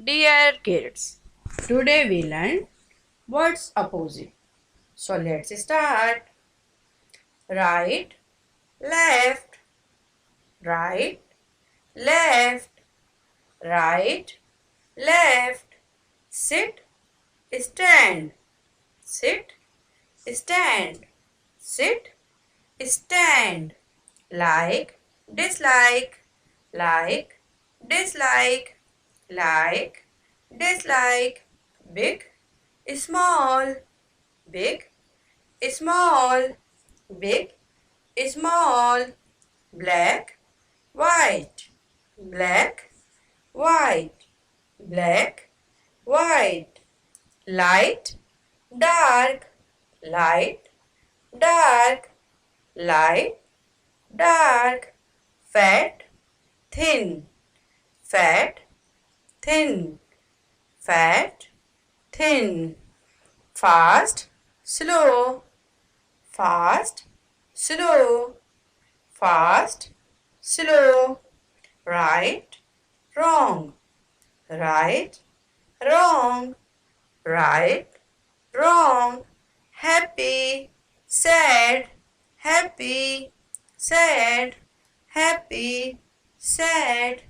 Dear kids, today we learn words opposite. So let's start. Right, left, right, left, right, left. Sit, stand, sit, stand, sit, stand. Like, dislike, like, dislike, like, dislike. Big, small, big, small, big, small. Black, white, black, white, black, white. Light, dark, light, dark, light, dark. Fat, thin, fat, thin, fat, thin. Fast, slow, fast, slow, fast, slow. Right, wrong, right, wrong, right, wrong. Happy, sad, happy, sad, happy, sad.